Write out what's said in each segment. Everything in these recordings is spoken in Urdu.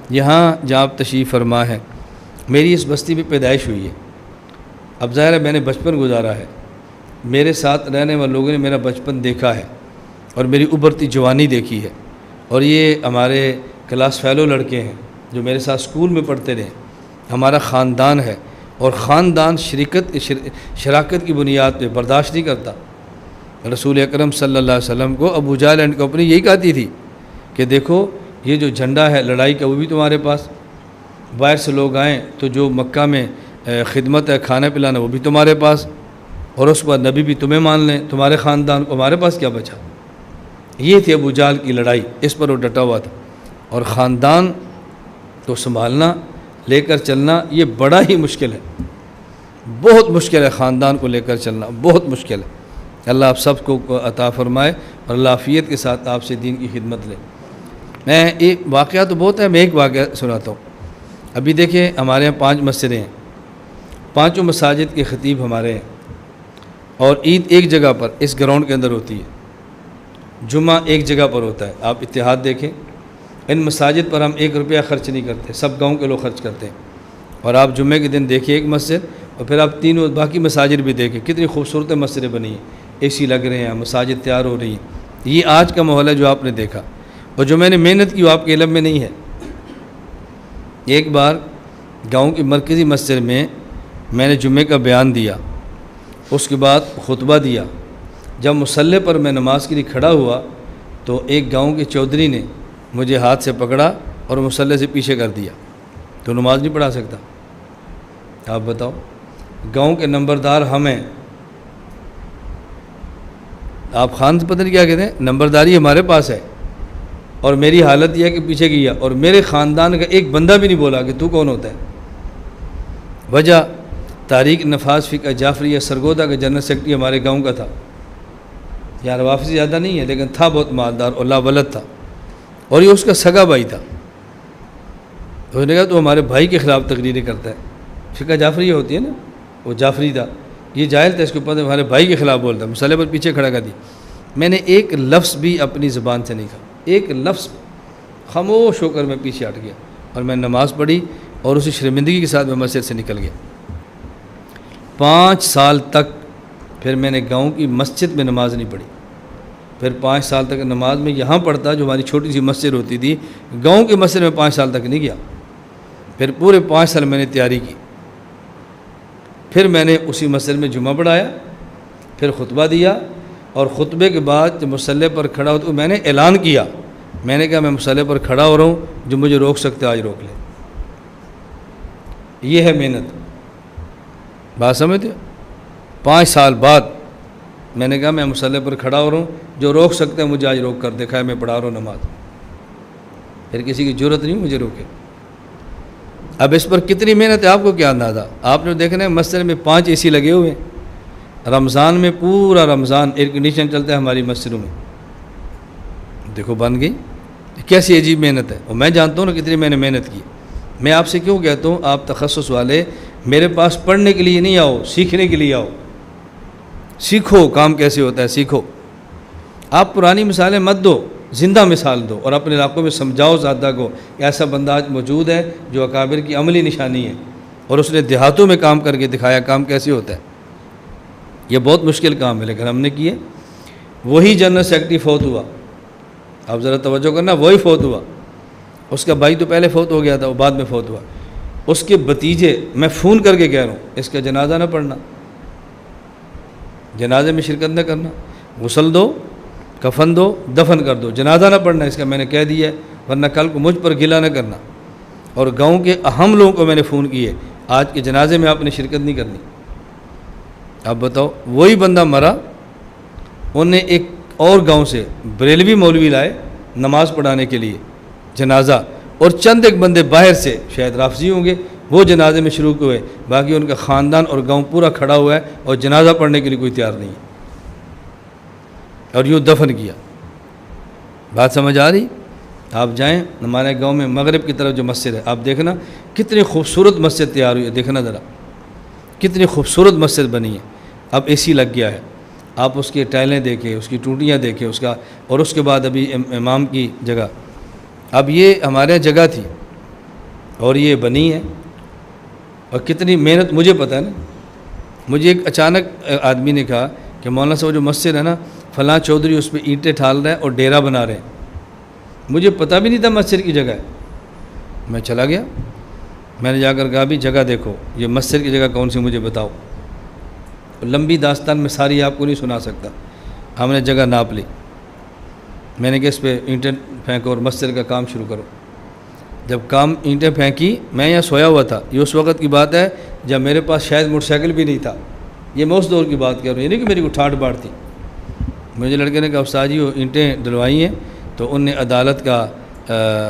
یہاں جہاں آپ تشریف فرما ہے، میری اس بستی میں پیدائش ہوئی ہے۔ اب ظاہر ہے میں نے بچپن گزارا ہے، میرے ساتھ رہنے والے لوگوں نے میرا بچپن دیکھا ہے اور میری ابھرتی جوانی دیکھی ہے، اور یہ ہمارے کلاس فیلو لڑکے ہیں جو میرے ساتھ اسکول میں پڑھتے رہے، ہمارا خاندان ہے، اور خاندان شراکت کی بنیاد پہ برداشت نہیں کرتا۔ رسول اکرم صلی اللہ علیہ وسلم کو ابو جہل اینڈ کمپنی یہی کہتی تھی کہ دیکھو یہ جو جھنڈا ہے لڑائی کا وہ بھی تمہارے پاس، باہر سے لوگ آئیں تو جو مکہ میں خدمت ہے کھانا پلانا وہ بھی تمہارے پاس، اور اس بعد نبی بھی تمہیں مان لیں، تمہارے خاندان کو، ہمارے پاس کیا بچا۔ یہ تھی ابو جہل کی لڑائی، اس پر وہ ڈٹا ہوا تھا۔ اور خاندان کو سنبھالنا، لے کر چلنا، یہ بڑا ہی مشکل ہے، بہت مشکل ہے، خاندان کو لے کر چلنا بہت مشکل ہے۔ اللہ آپ سب کو عطا فرمائے اور اللہ عافیت کے ساتھ آپ سے دین کی خدمت لے۔ میں ایک واقعہ تو بہت ہے، میں ایک واقعہ سناتا ہوں۔ ابھی دیکھیں ہمارے یہاں 5 مسجدیں ہیں، 5 مساجد کے خطیب ہمارے ہیں، اور عید ایک جگہ پر اس گراؤنڈ کے اندر ہوتی ہے، جمعہ ایک جگہ پر ہوتا ہے۔ آپ اتحاد دیکھیں، ان مساجد پر ہم 1 روپیہ خرچ نہیں کرتے، سب گاؤں کے لوگ خرچ کرتے ہیں۔ اور آپ جمعے کے دن دیکھیں ایک مسجد، اور پھر آپ تینوں باقی مساجد بھی دیکھیں، کتنی خوبصورت مسجدیں بنی ہیں، اے سی لگ رہے ہیں، مساجد تیار ہو رہی ہیں۔ یہ آج کا ماحول ہے جو آپ نے دیکھا، اور جو میں نے محنت کی وہ آپ کے علم میں نہیں ہے۔ ایک بار گاؤں کی مرکزی مسجد میں نے جمعے کا بیان دیا، اس کے بعد خطبہ دیا۔ جب مصلی پر میں نماز کے لیے کھڑا ہوا تو ایک گاؤں کے چودھری نے مجھے ہاتھ سے پکڑا اور مصلی سے پیچھے کر دیا، تو نماز نہیں پڑھا سکتا۔ آپ بتاؤ، گاؤں کے نمبردار ہم ہیں، آپ خان سے پتہ نہیں کیا کہتے ہیں، نمبرداری ہمارے پاس ہے، اور میری حالت یہ ہے کہ پیچھے گیا، اور میرے خاندان کا ایک بندہ بھی نہیں بولا کہ تو کون ہوتا ہے۔ وجہ تاریخ نفاذ فقہ جعفریہ سرگودا کا جنرل سیکرٹری ہمارے گاؤں کا تھا، یار واپسی زیادہ نہیں ہے لیکن تھا بہت مالدار اور لاولد تھا، اور یہ اس کا سگا بھائی تھا۔ تو اس نے کہا تو ہمارے بھائی کے خلاف تقریریں کرتا ہے، فقہ جعفریہ ہوتی ہے نا، وہ جعفری تھا، یہ جاہل تھا، اس کے اوپر ہمارے بھائی کے خلاف بولتا ہے، مسئلے پر پیچھے کھڑا کر دی۔ میں نے ایک لفظ بھی اپنی زبان سے نہیں کہا، ایک لفظ، خاموش ہو کر میں پیچھے ہٹ گیا، اور میں نماز پڑھی اور اسی شرمندگی کے ساتھ میں مسجد سے نکل گیا۔ 5 سال تک پھر میں نے گاؤں کی مسجد میں نماز نہیں پڑھی، پھر 5 سال تک نماز میں یہاں پڑھتا جو ہماری چھوٹی سی مسجد ہوتی تھی، گاؤں کی مسجد میں 5 سال تک نہیں گیا۔ پھر پورے 5 سال میں نے تیاری کی، پھر میں نے اسی مسجد میں جمعہ پڑھایا، پھر خطبہ دیا، اور خطبے کے بعد جب مصلی پر کھڑا ہو تو میں نے اعلان کیا، میں نے کہا میں مصلی پر کھڑا ہو رہا ہوں، جو مجھے روک سکتے آج روک لے۔ یہ ہے محنت، بات سمجھتے ہو؟ 5 سال بعد میں نے کہا میں مصلی پر کھڑا ہو رہا ہوں، جو روک سکتے ہیں مجھے آج روک کر دکھائے، میں پڑھا رہا ہوں نماز، پھر کسی کی ضرورت نہیں مجھے روکے۔ اب اس پر کتنی محنت ہے آپ کو کیا اندازہ؟ آپ نے دیکھنا ہے مسجد میں 5 اے سی لگے ہوئے ہیں، رمضان میں پورا رمضان ایئر کنڈیشن چلتا ہے ہماری مسجدوں میں، دیکھو بن گئی، کیسی عجیب محنت ہے، اور میں جانتا ہوں نا کتنی میں نے محنت کی۔ میں آپ سے کیوں کہتا ہوں آپ تخصص والے میرے پاس پڑھنے کے لیے نہیں آؤ، سیکھنے کے لیے آؤ، سیکھو کام کیسے ہوتا ہے، سیکھو۔ آپ پرانی مثالیں مت دو، زندہ مثال دو، اور اپنے علاقوں میں سمجھاؤ ذاتہ کو کہ ایسا بندہ آج موجود ہے جو اکابر کی عملی نشانی ہے، اور اس نے دیہاتوں میں کام کر کے دکھایا کام کیسے ہوتا ہے۔ یہ بہت مشکل کام ہے لیکن ہم نے کیے۔ وہی جنرل سیکرٹری فوت ہوا، آپ ذرا توجہ کرنا، وہی فوت ہوا، اس کا بھائی تو پہلے فوت ہو گیا تھا، وہ بعد میں فوت ہوا، اس کے بھتیجے، میں فون کر کے کہہ رہا ہوں اس کا جنازہ نہ پڑھنا، جنازے میں شرکت نہ کرنا، غسل دو، کفن دو، دفن کر دو، جنازہ نہ پڑھنا، اس کا میں نے کہہ دیا ہے، ورنہ کل کو مجھ پر گلہ نہ کرنا۔ اور گاؤں کے اہم لوگوں کو میں نے فون کیے، آج کے جنازے میں آپ نے شرکت نہیں کرنی۔ اب بتاؤ، وہی بندہ مرا، انہوں نے ایک اور گاؤں سے بریلوی مولوی لائے نماز پڑھانے کے لیے جنازہ، اور چند ایک بندے باہر سے شاید رافضی ہوں گے، وہ جنازے میں شروع ہوئے، باقی ان کا خاندان اور گاؤں پورا کھڑا ہوا ہے اور جنازہ پڑھنے کے لیے کوئی تیار نہیں ہے، اور یوں دفن کیا۔ بات سمجھ آ رہی؟ آپ جائیں ہمارے گاؤں میں مغرب کی طرف جو مسجد ہے، آپ دیکھنا کتنی خوبصورت مسجد تیار ہوئی ہے، دیکھنا ذرا کتنی خوبصورت مسجد بنی ہے، اب اے سی لگ گیا ہے، آپ اس کی ٹائلیں دیکھیں، اس کی ٹوٹیاں دیکھیں، اس کا، اور اس کے بعد ابھی امام کی جگہ، اب یہ ہمارے جگہ تھی، اور یہ بنی ہے، اور کتنی محنت مجھے پتہ ہے نا. مجھے ایک اچانک آدمی نے کہا کہ مولانا صاحب جو مسجد ہے نا فلاں چودھری اس پہ اینٹیں ڈھال رہے ہیں اور ڈیرا بنا رہے ہیں. مجھے پتہ بھی نہیں تھا مسجد کی جگہ ہے. میں چلا گیا، میں نے جا کر کہا بھی جگہ دیکھو، یہ مسجد کی جگہ کون سی مجھے بتاؤ. لمبی داستان میں ساری آپ کو نہیں سنا سکتا. ہم نے جگہ ناپ لی، میں نے کہا اس پہ اینٹیں پھینکو اور مسجد کا کام شروع کرو. جب کام اینٹیں پھینکی، میں یہاں سویا ہوا تھا. یہ اس وقت کی بات ہے جب میرے پاس شاید موٹر سائیکل بھی نہیں تھا. یہ میں اس دور کی بات کر رہا ہوں، یہ نہیں کہ میری کو ٹھاٹ باٹ تھی. مجھے لڑکے نے کہا استاد جی وہ اینٹیں ڈلوائی ہیں، تو ان نے عدالت کا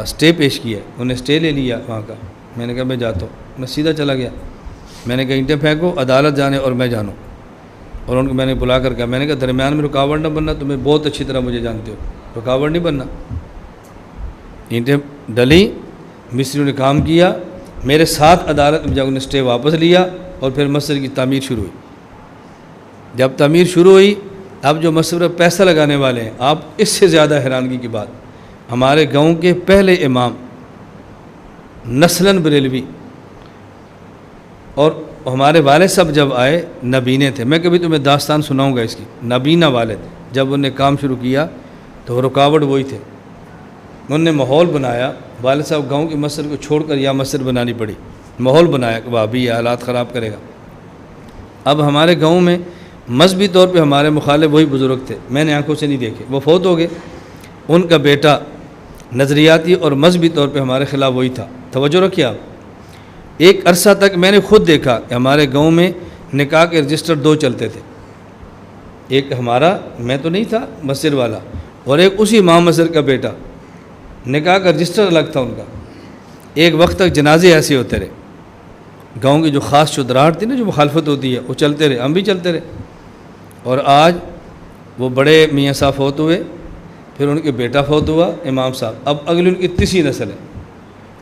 سٹے پیش کیا ہے، انہوں نے سٹے لے لیا وہاں کا. میں نے کہا میں جاتا ہوں. میں سیدھا چلا گیا. میں نے کہا اینٹیں پھینکو، عدالت جانے اور میں جانوں. اور ان کو میں نے بلا کر کہا، میں نے کہا درمیان میں رکاوٹ نہ بننا، تمہیں بہت اچھی طرح مجھے جانتے ہو، رکاوٹ نہیں بننا. اینٹیں ڈلی، مستری نے کام کیا، میرے ساتھ عدالت میں جا انہوں نے سٹے واپس لیا، اور پھر مسجد کی تعمیر شروع ہوئی. جب تعمیر شروع ہوئی، اب جو مسجد پر پیسہ لگانے والے ہیں، آپ اس سے زیادہ حیرانگی کی بات، ہمارے گاؤں کے پہلے امام نسلاً بریلوی، اور ہمارے والد صاحب جب آئے نبینے تھے. میں کبھی تمہیں داستان سناؤں گا اس کی. نبینہ والد جب انہوں نے کام شروع کیا تو رکاوٹ وہی تھے. انہوں نے ماحول بنایا. والد صاحب گاؤں کی مسجد کو چھوڑ کر یا مسجد بنانی پڑی. ماحول بنایا کہ بھابھی یہ حالات خراب کرے گا. اب ہمارے گاؤں میں مذہبی طور پہ ہمارے مخالف وہی بزرگ تھے، میں نے آنکھوں سے نہیں دیکھے، وہ فوت ہو گئے. ان کا بیٹا نظریاتی اور مذہبی طور پہ ہمارے خلاف وہی تھا. توجہ رکھیے آپ. ایک عرصہ تک میں نے خود دیکھا کہ ہمارے گاؤں میں نکاح کے رجسٹر 2 چلتے تھے. ایک ہمارا، میں تو نہیں تھا مسجد والا، اور ایک اسی امام مسجد کا بیٹا. نکاح کا رجسٹر الگ تھا ان کا. ایک وقت تک جنازے ایسے ہوتے رہے. گاؤں کی جو خاص شدراہٹ تھی نا، جو مخالفت ہوتی ہے، وہ چلتے رہے، ہم بھی چلتے رہے. اور آج وہ بڑے میاں صاحب فوت ہوئے، پھر ان کے بیٹا فوت ہوا امام صاحب. اب اگلی ان کی تیسری نسل ہے.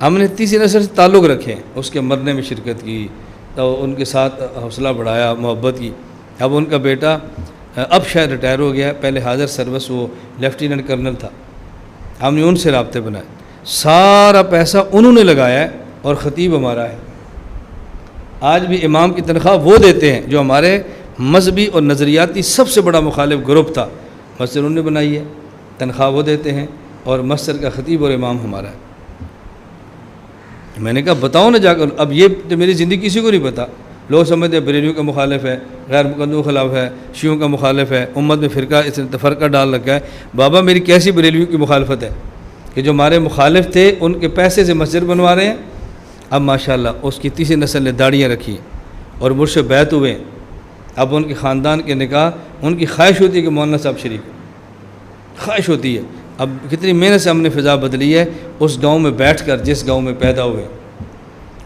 ہم نے تیسری نسل سے تعلق رکھے ہیں، اس کے مرنے میں شرکت کی، تو ان کے ساتھ حوصلہ بڑھایا، محبت کی. اب ان کا بیٹا اب شاید ریٹائر ہو گیا، پہلے حاضر سروس وہ لیفٹیننٹ کرنل تھا. ہم نے ان سے رابطے بنائے. سارا پیسہ انہوں نے لگایا ہے، اور خطیب ہمارا ہے. آج بھی امام کی تنخواہ وہ دیتے ہیں جو ہمارے مذہبی اور نظریاتی سب سے بڑا مخالف گروپ تھا. مسجد انہوں نے بنائی ہے، تنخواہ وہ دیتے ہیں، اور مسجد کا خطیب اور امام ہمارا ہے. میں نے کہا بتاؤ نا جا کر. اب یہ تو میری زندگی کسی کو نہیں پتا. لوگ سمجھتے ہیں بریلویوں کا مخالف ہے، غیر مقدموں کے خلاف ہے، شیعوں کا مخالف ہے، امت میں فرقہ اس نے تفرقہ ڈال رکھا ہے. بابا میری کیسی بریلویوں کی مخالفت ہے کہ جو ہمارے مخالف تھے ان کے پیسے سے مسجد بنوا رہے ہیں. اب ماشاءاللہ اس کی تیسری نسل نے داڑیاں رکھی اور مجھ سے بیعت ہوئے. اب ان کے خاندان کے نکاح، ان کی خواہش ہوتی ہے کہ مولانا صاحب شریف، خواہش ہوتی ہے. اب کتنی محنت سے ہم نے فضا بدلی ہے. اس گاؤں میں بیٹھ کر، جس گاؤں میں پیدا ہوئے،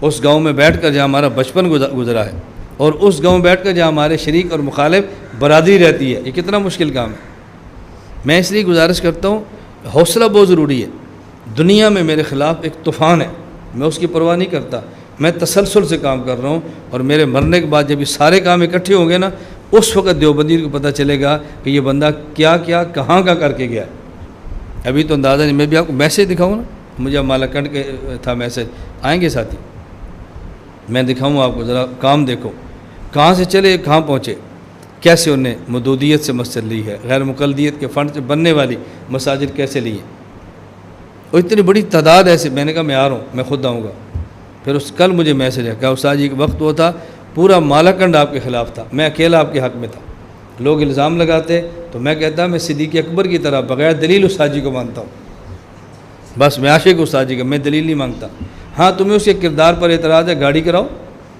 اس گاؤں میں بیٹھ کر جہاں ہمارا بچپن گزرا ہے، اور اس گاؤں میں بیٹھ کر جہاں ہمارے شریک اور مخالف برادری رہتی ہے، یہ کتنا مشکل کام ہے. میں اس لیے گزارش کرتا ہوں، حوصلہ بہت ضروری ہے. دنیا میں میرے خلاف ایک طوفان ہے، میں اس کی پرواہ نہیں کرتا. میں تسلسل سے کام کر رہا ہوں، اور میرے مرنے کے بعد جب یہ سارے کام اکٹھے ہوں گے نا، اس وقت دیوبندی کو پتہ چلے گا کہ یہ بندہ کیا کیا کہاں کا کر کے گیا. ابھی تو اندازہ نہیں. میں بھی آپ کو میسیج دکھاؤں نا، مجھے اب مالاکنڈ کے تھا میسیج، آئیں گے ساتھی، میں دکھاؤں آپ کو. ذرا کام دیکھو کہاں سے چلے کہاں پہنچے. کیسے انہیں مدودیت سے مسجد لی ہے، غیر مقلدیت کے فنڈ سے بننے والی مساجد کیسے لی ہیں. اور اتنی بڑی تعداد ایسے. میں نے کہا میں آ رہا ہوں، میں خود آؤں گا. پھر کل مجھے میسیج ہے، کہا استاد جی ایک وقت وہ تھا پورا مالاکنڈ آپ کے خلاف تھا، میں اکیلا آپ کے حق میں تھا. لوگ الزام لگاتے تو میں کہتا میں صدیق اکبر کی طرح بغیر دلیل استاد جی کو مانتا ہوں. بس میں عاشق استاد جی کا، میں دلیل نہیں مانگتا. ہاں تمہیں اس کے کردار پر اعتراض ہے، گاڑی کراؤ،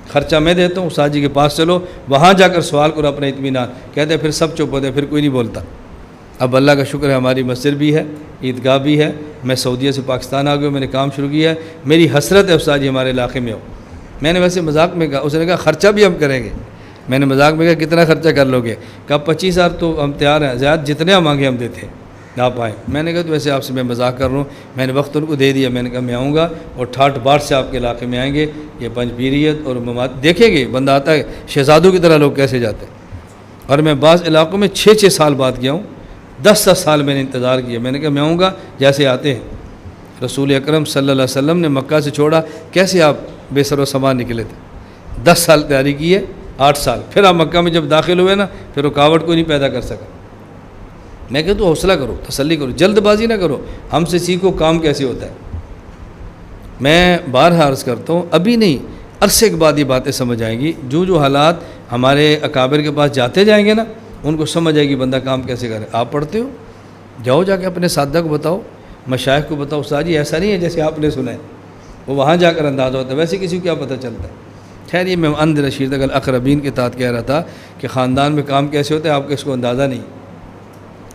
خرچہ میں دیتا ہوں، استاد جی کے پاس چلو، وہاں جا کر سوال کرو اپنے اطمینان. کہتے پھر سب چپ ہوتے، پھر کوئی نہیں بولتا. اب اللہ کا شکر ہے ہماری مسجد بھی ہے، عیدگاہ بھی ہے. میں سعودیہ سے پاکستان آ گیا، میں نے کام شروع کیا ہے. میری حسرت ہے استاد جی ہمارے علاقے میں ہو. میں نے ویسے مذاق میں کہا، اس نے کہا خرچہ بھی ہم کریں گے. میں نے مذاق میں کہا کتنا خرچہ کر لو گے؟ کہا 25,000 تو ہم تیار ہیں، زیادہ جتنے ہم مانگے ہم دیتے ہیں، آپ آئیں. میں نے کہا تو ویسے آپ سے میں مذاق کر رہا ہوں. میں نے وقت ان کو دے دیا. میں نے کہا میں آؤں گا، اور ٹھاٹ باٹ سے آپ کے علاقے میں آئیں گے. یہ پنج پیریت اور مماد دیکھیں گے. بندہ آتا ہے شہزادوں کی طرح لوگ کیسے جاتے ہیں. اور میں بعض علاقوں میں 6 سال بعد گیا ہوں، 10 سال میں نے انتظار کیا. میں نے کہا میں آؤں گا جیسے آتے ہیں. رسول اکرم صلی اللہ علیہ وسلم نے مکہ سے چھوڑا، کیسے آپ بے سر و سامان نکلے تھے؟ 10 سال تیاری کی ہے، 8 سال، پھر آپ مکہ میں جب داخل ہوئے نا، پھر رکاوٹ کوئی نہیں پیدا کر سکا۔ میں کہتا ہوں حوصلہ کرو، تسلی کرو، جلد بازی نہ کرو، ہم سے سیکھو کام کیسے ہوتا ہے۔ میں بارہا عرض کرتا ہوں، ابھی نہیں، عرصے کے بعد یہ باتیں سمجھ آئیں گی۔ جو حالات ہمارے اکابر کے پاس جاتے جائیں گے نا، ان کو سمجھ آئے گی بندہ کام کیسے کرے۔ آپ پڑھتے ہو، جاؤ جا کے اپنے اساتذہ کو بتاؤ، مشائخ کو بتاؤ، استاد جی ایسا نہیں ہے جیسے آپ نے سنا ہے، وہ وہاں جا کر اندازہ ہوتا ہے، ویسے کسی کو کیا پتہ چلتا ہے۔ خیر یہ میں اند رشید الاقربین کے تحت کہہ رہا تھا کہ خاندان میں کام کیسے ہوتا ہے، آپ کو اس کو اندازہ نہیں۔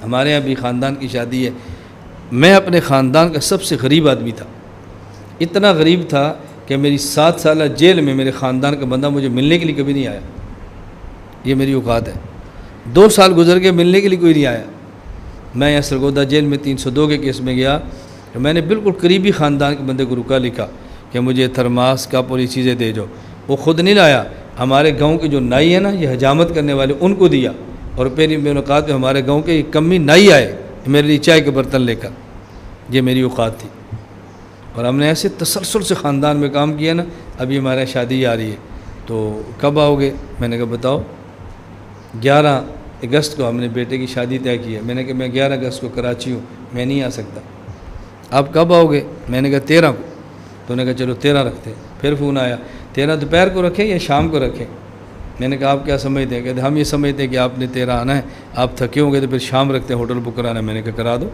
ہمارے یہاں بھی خاندان کی شادی ہے، میں اپنے خاندان کا سب سے غریب آدمی تھا، اتنا غریب تھا کہ میری 7 سالہ جیل میں میرے خاندان کا بندہ مجھے ملنے کے لیے کبھی نہیں آیا، یہ میری اوقات ہے۔ 2 سال گزر کے ملنے کے لیے کوئی نہیں آیا۔ میں یہاں سرگودا جیل میں 302 کے کیس میں گیا، تو میں نے بالکل قریبی خاندان کے بندے کو رکا لکھا کہ مجھے تھرماس کپ اور یہ چیزیں دے جو، وہ خود نہیں لایا، ہمارے گاؤں کے جو نائی ہیں نا، یہ حجامت کرنے والے، ان کو دیا، اور پہلی ملاقات میں ہمارے گاؤں کے کمی نائی آئے میرے لیے چائے کے برتن لے کر، یہ میری اوقات تھی۔ اور ہم نے ایسے تسلسل سے خاندان میں کام کیا نا، ابھی ہمارے شادی آ رہی ہے، تو کب آؤ گے؟ میں نے کہا بتاؤ۔ 11 اگست کو ہم نے بیٹے کی شادی طے کی ہے، میں نے کہا میں 11 اگست کو کراچی ہوں، میں نہیں آ سکتا۔ آپ کب آؤ گے؟ میں نے کہا 13 کو۔ تو انہوں نے کہا چلو 13 رکھتے ہیں۔ پھر فون آیا 13 دوپہر کو رکھیں یا شام کو رکھیں؟ میں نے کہا آپ کیا سمجھتے ہیں؟ کہتے ہم یہ سمجھتے ہیں کہ آپ نے 13 آنا ہے، آپ تھکے ہوں گے تو پھر شام رکھتے ہیں، ہوٹل بک کرانا ہے۔ میں نے کہا کرا دو۔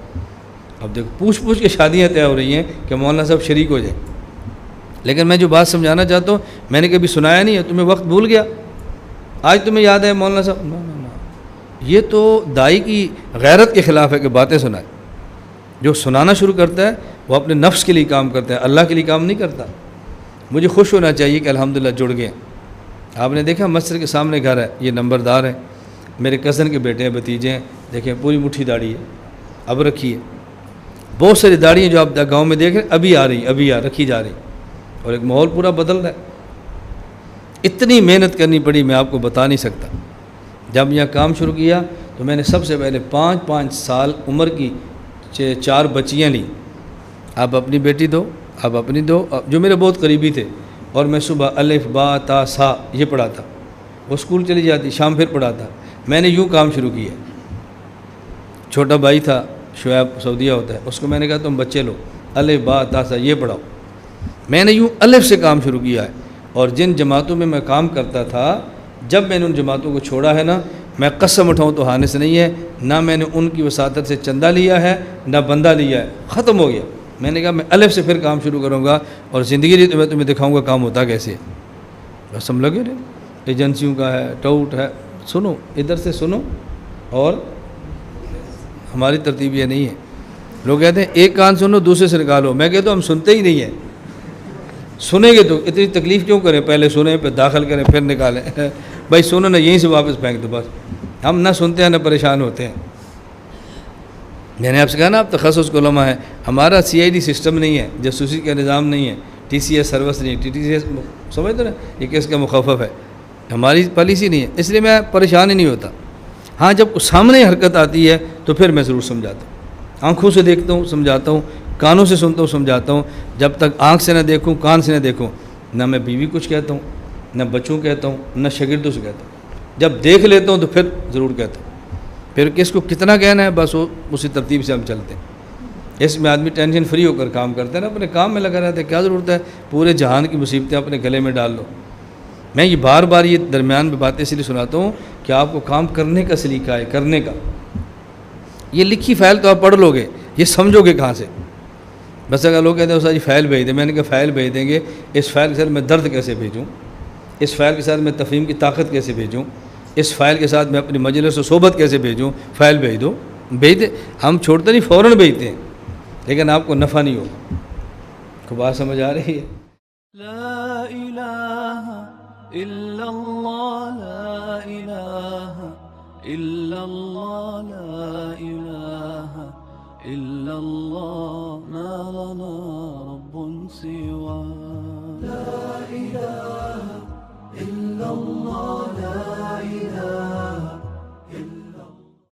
اب دیکھو پوچھ کے شادیاں طے ہو رہی ہیں کہ مولانا صاحب شریک ہو جائیں۔ لیکن میں جو بات سمجھانا چاہتا ہوں، میں نے کبھی سنایا نہیں ہے، تمہیں وقت بھول گیا، آج تمہیں یاد ہے مولانا صاحب؟ نہ، یہ تو دائی کی غیرت کے خلاف ہے کہ باتیں سنائے۔ جو سنانا شروع کرتا ہے وہ اپنے نفس کے لیے کام کرتا ہے، اللہ کے لیے کام نہیں کرتا۔ مجھے خوش ہونا چاہیے کہ الحمدللہ جڑ گئے۔ آپ نے دیکھا مسجد کے سامنے گھر ہے، یہ نمبردار ہے، میرے کزن کے بیٹے ہیں، بھتیجے ہیں، دیکھیں پوری مٹھی داڑھی ہے، اب رکھی ہے۔ بہت ساری داڑیاں جو آپ گاؤں میں دیکھ رہے ہیں ابھی آ رہی، ابھی رکھی جا رہی، اور ایک ماحول پورا بدل رہا ہے۔ اتنی محنت کرنی پڑی میں آپ کو بتا نہیں سکتا۔ جب یہاں کام شروع کیا تو میں نے سب سے پہلے 5 سال عمر کی 4 بچیاں لیں، آپ اپنی بیٹی دو، آپ اپنی دو، جو میرے بہت قریبی تھے، اور میں صبح الف با تا سا یہ پڑھاتا، وہ اسکول چلی جاتی، شام پھر پڑھاتا۔ میں نے یوں کام شروع کیا۔ چھوٹا بھائی تھا شعیب، سعودیہ ہوتا ہے، اس کو میں نے کہا تم بچے لو، الف با تا سا یہ پڑھاؤ۔ میں نے یوں الف سے کام شروع کیا ہے، اور جن جماعتوں میں کام کرتا تھا، جب میں نے ان جماعتوں کو چھوڑا ہے نا، میں قسم اٹھاؤں تو ہانس نہیں ہے، نہ میں نے ان کی وساطت سے چندہ لیا ہے نہ بندہ لیا ہے، ختم ہو گیا۔ میں نے کہا میں الف سے پھر کام شروع کروں گا، اور زندگی لیے تو میں تمہیں دکھاؤں گا کام ہوتا کیسے۔ بس ہم لگے رہے، ایجنسیوں کا ہے، ٹوٹ ہے، سنو ادھر سے سنو، اور ہماری ترتیب یہ نہیں ہے۔ لوگ کہتے ہیں ایک کان سنو دوسرے سے نکالو، میں کہتا ہوں ہم سنتے ہی نہیں ہیں۔ سنیں گے تو اتنی تکلیف کیوں کریں؟ پہلے سنیں پھر داخل کریں پھر نکالیں۔ بھائی سنو نہ، یہیں سے واپس پھینک دو بس۔ ہم نہ سنتے ہیں نہ پریشان ہوتے ہیں۔ میں نے آپ سے کہا نا آپ تخصص کے علماء ہیں، ہمارا CID سسٹم نہیں ہے، جاسوسی کا نظام نہیں ہے، TCS سروس نہیں ہے، TTCS سمجھتے نا، یہ کس کا مخفف ہے، ہماری پالیسی نہیں ہے، اس لیے میں پریشان ہی نہیں ہوتا۔ ہاں جب سامنے حرکت آتی ہے تو پھر میں ضرور سمجھاتا ہوں، آنکھوں سے دیکھتا ہوں سمجھاتا ہوں، کانوں سے سنتا ہوں سمجھاتا ہوں۔ جب تک آنکھ سے نہ دیکھوں، کان سے نہ دیکھوں، نہ میں بیوی کچھ کہتا ہوں، نہ بچوں کہتا ہوں، نہ شاگردوں سے کہتا ہوں۔ جب دیکھ لیتا ہوں تو پھر ضرور کہتا ہوں، پھر کس کو کتنا کہنا ہے بس وہ اسی ترتیب سے ہم چلتے ہیں۔ اس میں آدمی ٹینشن فری ہو کر کام کرتا ہے نا، اپنے کام میں لگا رہتا ہے، کیا ضرورت ہے پورے جہان کی مصیبتیں اپنے گلے میں ڈال لو۔ میں یہ بار بار یہ درمیان میں باتیں اس لیے سناتا ہوں کہ آپ کو کام کرنے کا سلیقہ ہے، کرنے کا۔ یہ لکھی فائل تو آپ پڑھ لو گے، یہ سمجھو گے کہاں سے؟ بس اگر لوگ کہتے ہیں استاد جی فائل بھیج دیں، میں نے کہا فائل بھیج دیں گے، اس فائل کے ساتھ میں درد کیسے بھیجوں؟ اس فائل کے ساتھ میں تفہیم کی طاقت کیسے بھیجوں؟ اس فائل کے ساتھ میں اپنی مجلس و صحبت کیسے بھیجوں؟ فائل بھیج دو، بھیج دیں، ہم چھوڑتے نہیں، فوراً بھیجتے ہیں، لیکن آپ کو نفع نہیں ہوگا۔ کو بات سمجھ آ رہی ہے؟ لا الہ الا اللہ، لا الہ الا اللہ، لا الہ الا اللہ۔